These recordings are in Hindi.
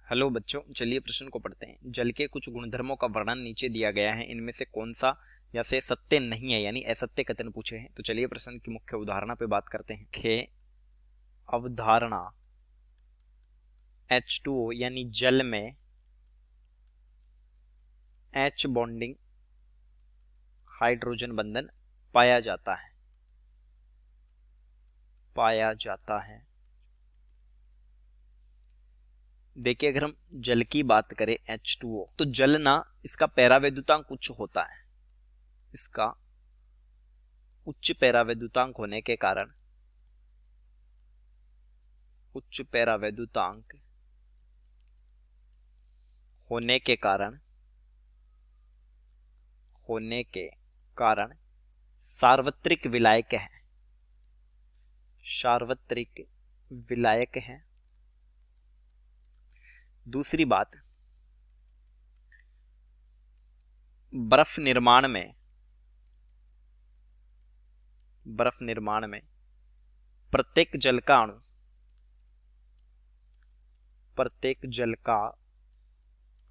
हेलो बच्चों, चलिए प्रश्न को पढ़ते हैं। जल के कुछ गुणधर्मों का वर्णन नीचे दिया गया है, इनमें से कौन सा या से सत्य नहीं है, यानी असत्य कथन पूछे हैं। तो चलिए प्रश्न की मुख्य उदाहरणा पे बात करते हैं। मुख्य अवधारणा H2O यानी जल में H बॉन्डिंग हाइड्रोजन बंधन पाया जाता है। देखिए, अगर हम जल की बात करें H2O, तो जल ना, इसका पैरावैद्युतांक उच्च होता है। इसका उच्च पैरावैद्युतांक होने के कारण सार्वत्रिक विलायक है। दूसरी बात, बर्फ निर्माण में प्रत्येक जल का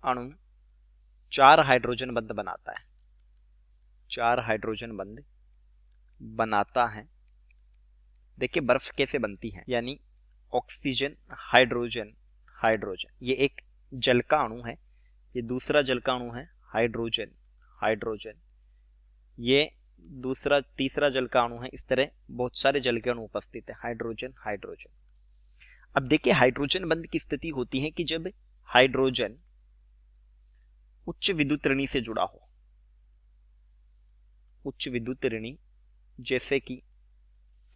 अणु 4 हाइड्रोजन बंध बनाता है। देखिए, बर्फ कैसे बनती है, यानी ऑक्सीजन हाइड्रोजन, ये एक जल का अणु है, ये दूसरा जल का अणु है हाइड्रोजन, ये दूसरा तीसरा जल का अणु है। इस तरह बहुत सारे जल के अणु उपस्थित है, हाइड्रोजन। अब देखिए, हाइड्रोजन बंध की स्थिति होती है कि जब हाइड्रोजन उच्च विद्युत ऋणी से जुड़ा हो, जैसे कि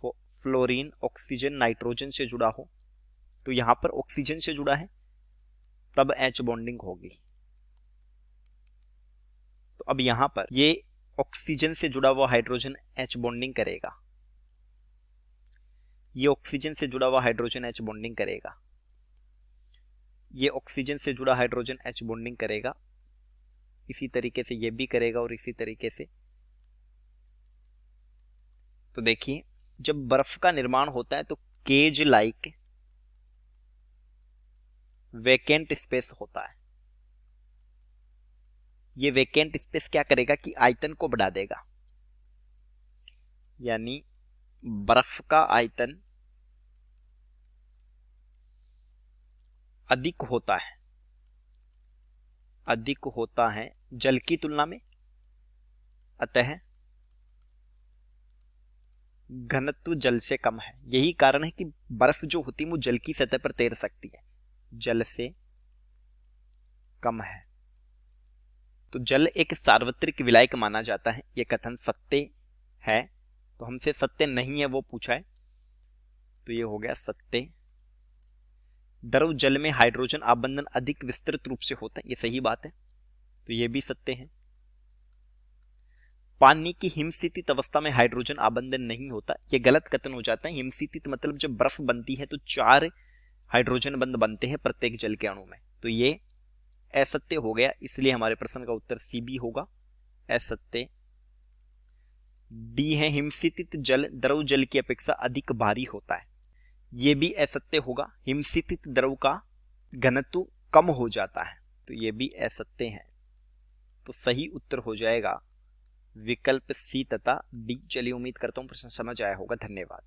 फ्लोरीन ऑक्सीजन नाइट्रोजन से जुड़ा हो। तो यहां पर ऑक्सीजन से जुड़ा है, तब H बॉन्डिंग होगी। तो अब यहां पर ये ऑक्सीजन से जुड़ा हुआ हाइड्रोजन H बॉन्डिंग करेगा, ये ऑक्सीजन से जुड़ा हुआ हाइड्रोजन H बॉन्डिंग करेगा, ये ऑक्सीजन से जुड़ा हाइड्रोजन H बॉन्डिंग करेगा, इसी तरीके से ये भी करेगा और इसी तरीके से। तो देखिए, जब बर्फ का निर्माण होता है तो केज लाइक वैकेंट स्पेस होता है। ये वैकेंट स्पेस क्या करेगा कि आयतन को बढ़ा देगा, यानी बर्फ का आयतन अधिक होता है जल की तुलना में, अतः घनत्व जल से कम है। यही कारण है कि बर्फ जो होती है वो जल की सतह पर तैर सकती है, जल से कम है। तो जल एक सार्वत्रिक विलायक माना जाता है। यह कथन सत्य है, तो हमसे सत्य नहीं है वो पूछा है, तो ये हो गया सत्य। द्रव जल में हाइड्रोजन आबंधन अधिक विस्तृत रूप से होता है, ये सही बात है, तो ये भी सत्य है। पानी की हिमस्थितित अवस्था में हाइड्रोजन आबंधन नहीं होता, ये गलत कथन हो जाता है। हिमस्थितित मतलब जब बर्फ बनती है तो 4 हाइड्रोजन बंध बनते हैं प्रत्येक जल के अणु में, तो ये असत्य हो गया। इसलिए हमारे प्रश्न का उत्तर सी बी होगा, असत्य। डी है, हिमस्थितित जल द्रव जल की अपेक्षा अधिक भारी होता है, ये भी असत्य होगा। हिमस्थितित द्रव का घनत्व कम हो जाता है, तो ये भी असत्य है। तो सही उत्तर हो जाएगा विकल्प सी तथा डी। चलिए, उम्मीद करता हूं प्रश्न समझ आया होगा। धन्यवाद।